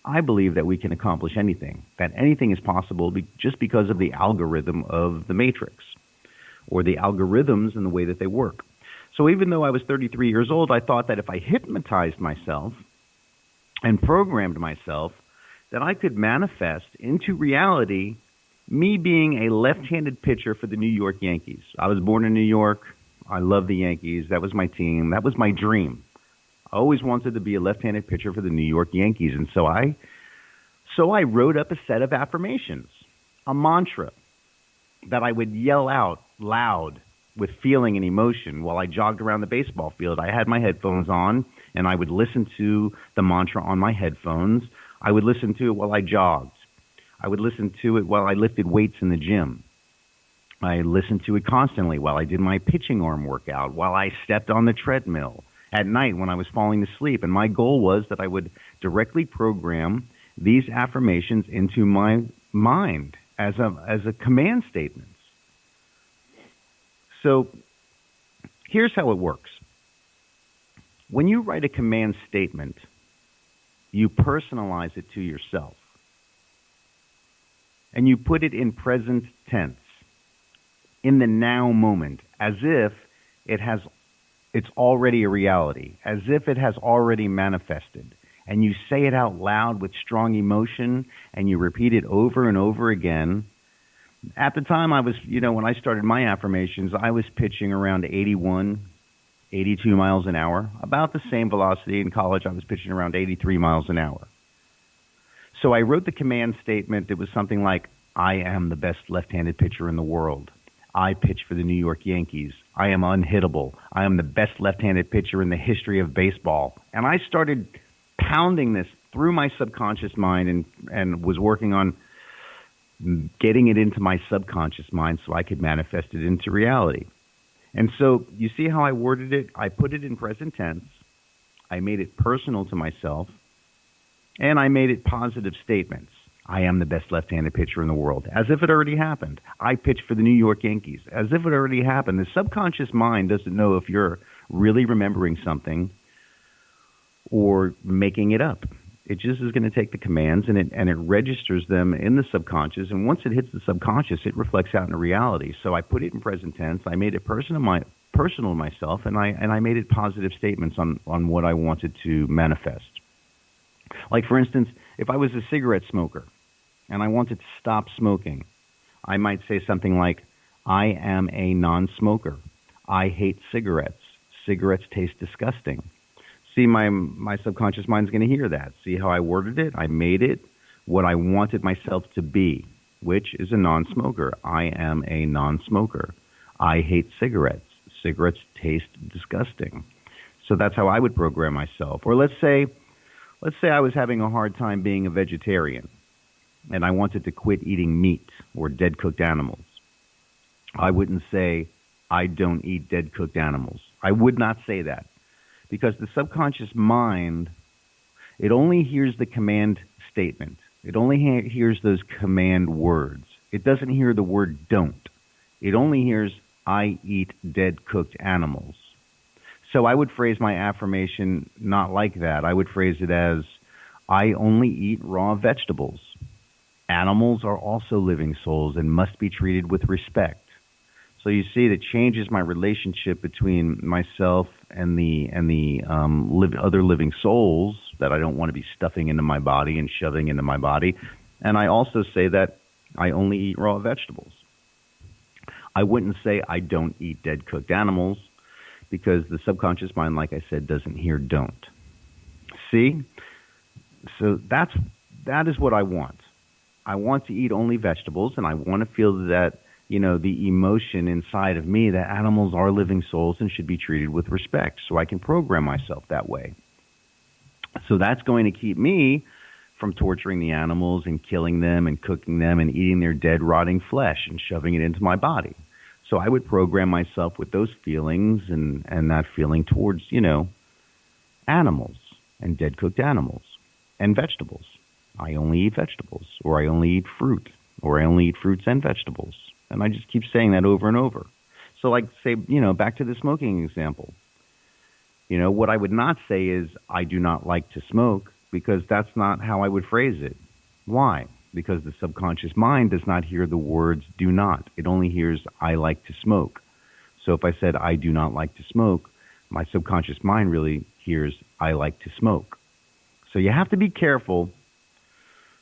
I believe that we can accomplish anything, that anything is possible just because of the algorithm of the matrix or the algorithms and the way that they work. So even though I was 33 years old, I thought that if I hypnotized myself and programmed myself, that I could manifest into reality me being a left-handed pitcher for the New York Yankees. I was born in New York. I love the Yankees. That was my team. That was my dream. I always wanted to be a left-handed pitcher for the New York Yankees. And so I wrote up a set of affirmations, a mantra that I would yell out loud with feeling and emotion while I jogged around the baseball field. I had my headphones on, and I would listen to the mantra on my headphones. I would listen to it while I jogged. I would listen to it while I lifted weights in the gym. I listened to it constantly while I did my pitching arm workout, while I stepped on the treadmill, at night when I was falling asleep. And my goal was that I would directly program these affirmations into my mind as a command statement. So here's how it works. When you write a command statement, you personalize it to yourself. And you put it in present tense, in the now moment, as if it's already a reality, as if it has already manifested. And you say it out loud with strong emotion, and you repeat it over and over again. At the time I was, when I started my affirmations, I was pitching around 81, 82 miles an hour, about the same velocity. In college, I was pitching around 83 miles an hour. So I wrote the command statement. It was something like, I am the best left-handed pitcher in the world. I pitch for the New York Yankees. I am unhittable. I am the best left-handed pitcher in the history of baseball. And I started pounding this through my subconscious mind and was working on getting it into my subconscious mind so I could manifest it into reality. And so you see how I worded it? I put it in present tense. I made it personal to myself. And I made it positive statements. I am the best left-handed pitcher in the world, as if it already happened. I pitch for the New York Yankees, as if it already happened. The subconscious mind doesn't know if you're really remembering something or making it up. It just is going to take the commands and it registers them in the subconscious. And once it hits the subconscious, it reflects out in reality. So I put it in present tense. I made it personal to myself, and I made it positive statements on what I wanted to manifest. Like, for instance, if I was a cigarette smoker and I wanted to stop smoking, I might say something like, I am a non-smoker. I hate cigarettes. Cigarettes taste disgusting. See, my subconscious mind's going to hear that. See how I worded it? I made it what I wanted myself to be, which is a non-smoker. I am a non-smoker. I hate cigarettes. Cigarettes taste disgusting. So that's how I would program myself. Or let's say I was having a hard time being a vegetarian and I wanted to quit eating meat or dead cooked animals. I wouldn't say, I don't eat dead cooked animals. I would not say that, because the subconscious mind, it only hears the command statement. It only hears those command words. It doesn't hear the word don't. It only hears, I eat dead cooked animals. So I would phrase my affirmation not like that. I would phrase it as, I only eat raw vegetables. Animals are also living souls and must be treated with respect. So you see, that changes my relationship between myself and the other living souls that I don't want to be stuffing into my body and shoving into my body. And I also say that I only eat raw vegetables. I wouldn't say I don't eat dead cooked animals, because the subconscious mind, like I said, doesn't hear don't. See? So that is what I want. I want to eat only vegetables, and I want to feel that, the emotion inside of me that animals are living souls and should be treated with respect, so I can program myself that way. So that's going to keep me from torturing the animals and killing them and cooking them and eating their dead, rotting flesh and shoving it into my body. So I would program myself with those feelings and that feeling towards, animals and dead cooked animals and vegetables. I only eat vegetables, or I only eat fruit, or I only eat fruits and vegetables. And I just keep saying that over and over. So like, say, back to the smoking example. What I would not say is, I do not like to smoke. because that's not how I would phrase it. Why? Because the subconscious mind does not hear the words do not. It only hears I like to smoke. So if I said I do not like to smoke, my subconscious mind really hears I like to smoke. So you have to be careful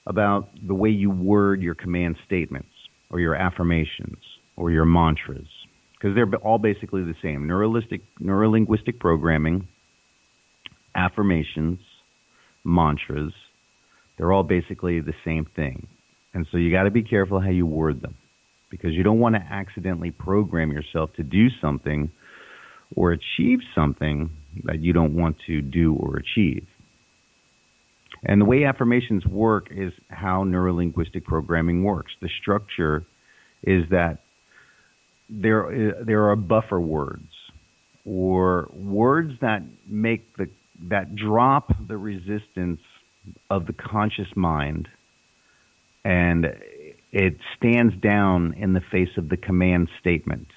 about the way you word your command statements or your affirmations or your mantras, because they're all basically the same. Neurolinguistic programming, affirmations, mantras, they're all basically the same thing. And so you got to be careful how you word them, because you don't want to accidentally program yourself to do something or achieve something that you don't want to do or achieve. And the way affirmations work is how neurolinguistic programming works. The structure is that there are buffer words, or words that that drop the resistance of the conscious mind, and it stands down in the face of the command statement.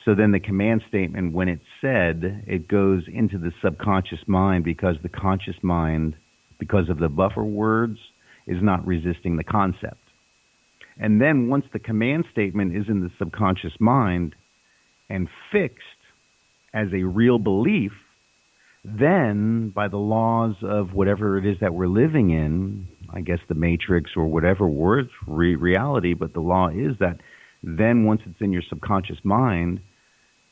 So then the command statement, when it's said, it goes into the subconscious mind, because the conscious mind, because of the buffer words, is not resisting the concept. And then once the command statement is in the subconscious mind and fixed as a real belief, then by the laws of whatever it is that we're living in, I guess the matrix or whatever words, reality, but the law is that then once it's in your subconscious mind,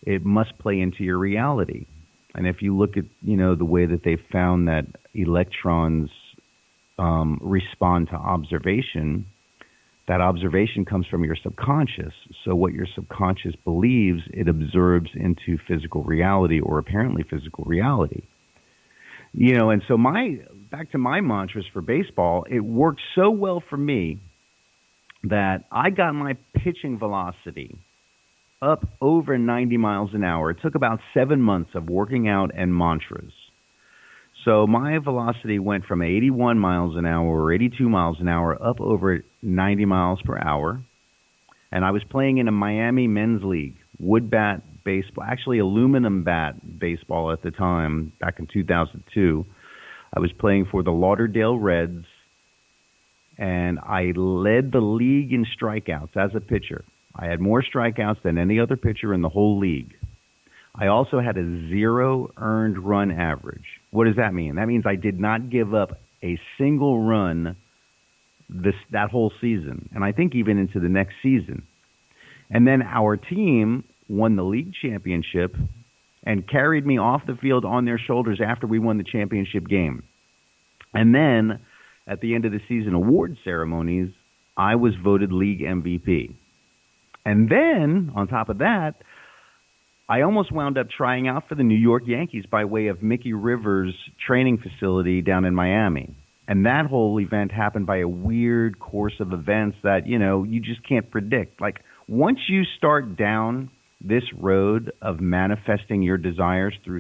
it must play into your reality. And if you look at, the way that they've found that electrons respond to observation, that observation comes from your subconscious. So what your subconscious believes, it absorbs into physical reality, or apparently physical reality. And so back to my mantras for baseball, it worked so well for me that I got my pitching velocity up over 90 miles an hour. It took about 7 months of working out and mantras. So my velocity went from 81 miles an hour or 82 miles an hour up over 90 miles per hour. And I was playing in a Miami men's league, wood bat baseball, actually aluminum bat baseball at the time, back in 2002. I was playing for the Lauderdale Reds, and I led the league in strikeouts as a pitcher. I had more strikeouts than any other pitcher in the whole league. I also had a 0 earned run average. What does that mean? That means I did not give up a single run that whole season, and I think even into the next season. And then our team won the league championship and carried me off the field on their shoulders after we won the championship game. And then at the end of the season award ceremonies, I was voted league MVP. And then, on top of that, I almost wound up trying out for the New York Yankees by way of Mickey Rivers' training facility down in Miami. And that whole event happened by a weird course of events that, you just can't predict. Like, once you start down this road of manifesting your desires through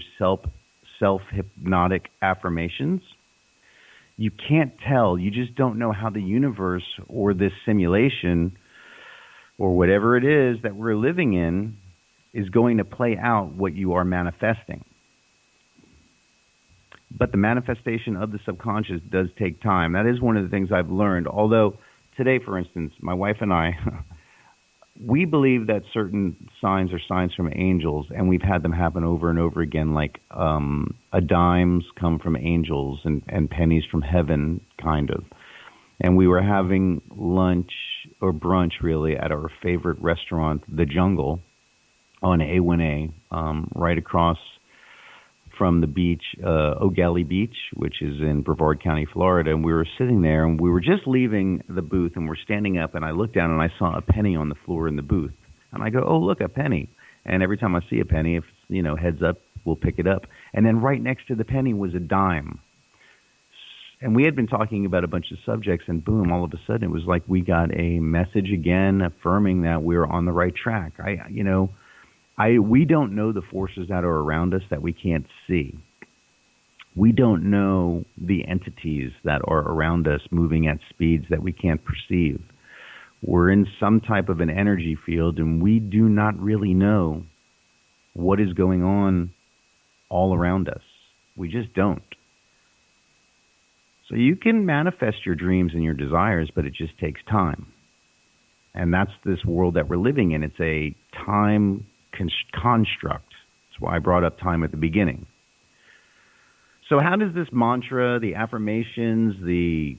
self-hypnotic affirmations, you can't tell. You just don't know how the universe or this simulation or whatever it is that we're living in is going to play out what you are manifesting. But the manifestation of the subconscious does take time. That is one of the things I've learned. Although today, for instance, my wife and I, we believe that certain signs are signs from angels, and we've had them happen over and over again, like a dimes come from angels and pennies from heaven, kind of. And we were having lunch or brunch, really, at our favorite restaurant, The Jungle, on A1A, right across from the beach, O'Galley Beach, which is in Brevard County, Florida. And we were sitting there, and we were just leaving the booth, and we're standing up, and I looked down, and I saw a penny on the floor in the booth. And I go, oh, look, a penny. And every time I see a penny, if it's, heads up, we'll pick it up. And then right next to the penny was a dime. And we had been talking about a bunch of subjects, and boom, all of a sudden, it was like we got a message again affirming that we're on the right track. We don't know the forces that are around us that we can't see. We don't know the entities that are around us moving at speeds that we can't perceive. We're in some type of an energy field, and we do not really know what is going on all around us. We just don't. So you can manifest your dreams and your desires, but it just takes time. And that's this world that we're living in. It's a time construct. That's why I brought up time at the beginning. So how does this mantra, the affirmations, the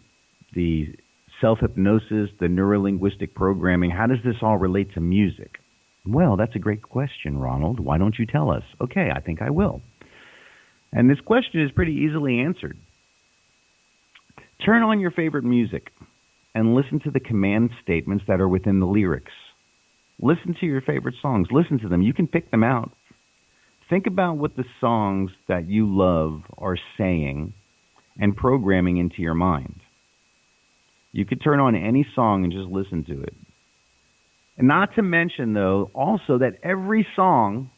self-hypnosis, the neurolinguistic programming, how does this all relate to music? Well, that's a great question, Ronald. Why don't you tell us? Okay, I think I will. And this question is pretty easily answered. Turn on your favorite music and listen to the command statements that are within the lyrics. Listen to your favorite songs. Listen to them. You can pick them out. Think about what the songs that you love are saying and programming into your mind. You could turn on any song and just listen to it. And not to mention, though, also that every song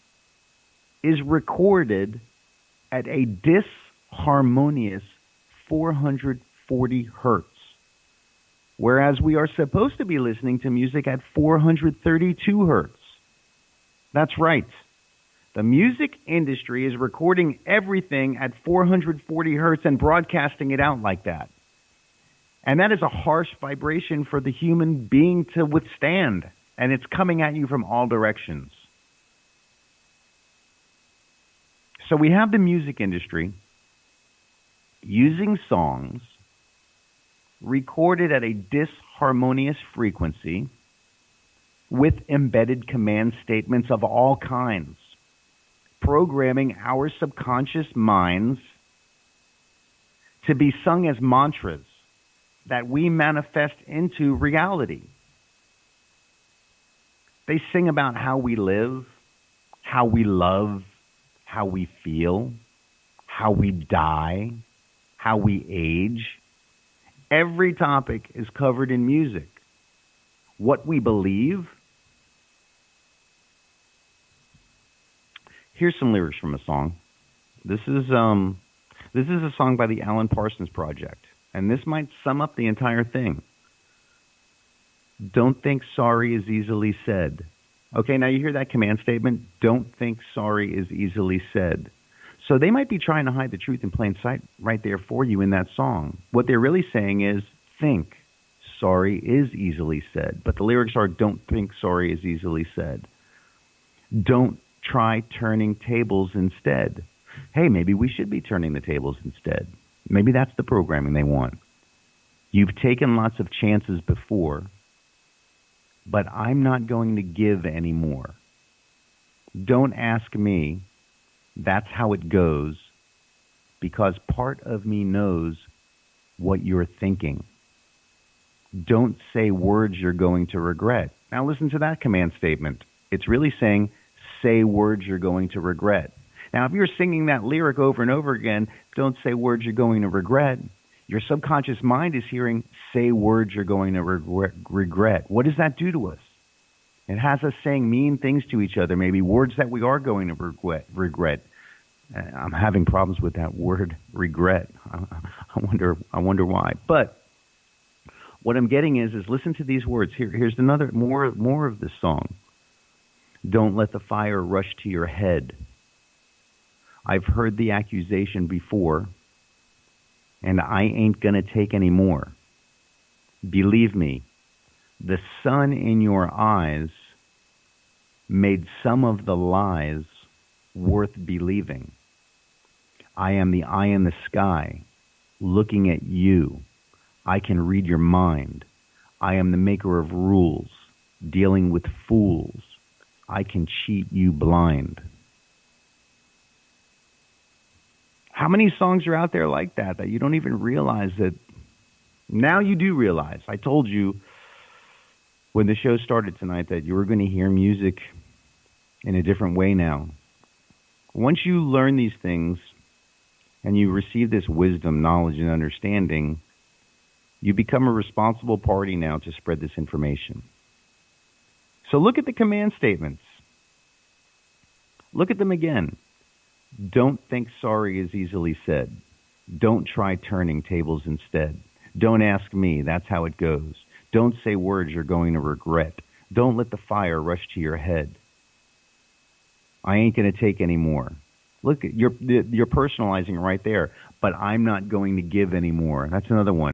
is recorded at a disharmonious 440 hertz, whereas we are supposed to be listening to music at 432 hertz. That's right. The music industry is recording everything at 440 hertz and broadcasting it out like that. And that is a harsh vibration for the human being to withstand. And it's coming at you from all directions. So we have the music industry using songs recorded at a disharmonious frequency with embedded command statements of all kinds, programming our subconscious minds to be sung as mantras that we manifest into reality. They sing about how we live, how we love, how we feel, how we die, how we age. Every topic is covered in music. What we believe. Here's some lyrics from a song. This is a song by the Alan Parsons Project, and this might sum up the entire thing. Don't think sorry is easily said. Okay, now you hear that command statement? Don't think sorry is easily said. So they might be trying to hide the truth in plain sight right there for you in that song. What they're really saying is, think sorry is easily said. But the lyrics are, don't think sorry is easily said. Don't try turning tables instead. Hey, maybe we should be turning the tables instead. Maybe that's the programming they want. You've taken lots of chances before, but I'm not going to give any more. Don't ask me. That's how it goes, because part of me knows what you're thinking. Don't say words you're going to regret. Now listen to that command statement. It's really saying, say words you're going to regret. Now, if you're singing that lyric over and over again, don't say words you're going to regret, your subconscious mind is hearing, say words you're going to regret. What does that do to us? It has us saying mean things to each other, maybe words that we are going to regret. I'm having problems with that word, regret. I wonder why. But what I'm getting is listen to these words. Here's another more of this song. Don't let the fire rush to your head. I've heard the accusation before, and I ain't gonna take any more. Believe me, the sun in your eyes made some of the lies worth believing. I am the eye in the sky, looking at you. I can read your mind. I am the maker of rules, dealing with fools. I can cheat you blind. How many songs are out there like that you don't even realize that? Now you do realize. I told you when the show started tonight that you were going to hear music in a different way now. Once you learn these things and you receive this wisdom, knowledge, and understanding, you become a responsible party now to spread this information. So look at the command statements. Look at them again. Don't think sorry is easily said. Don't try turning tables instead. Don't ask me. That's how it goes. Don't say words you're going to regret. Don't let the fire rush to your head. I ain't going to take any more. Look, you're personalizing right there. But I'm not going to give anymore. That's another one.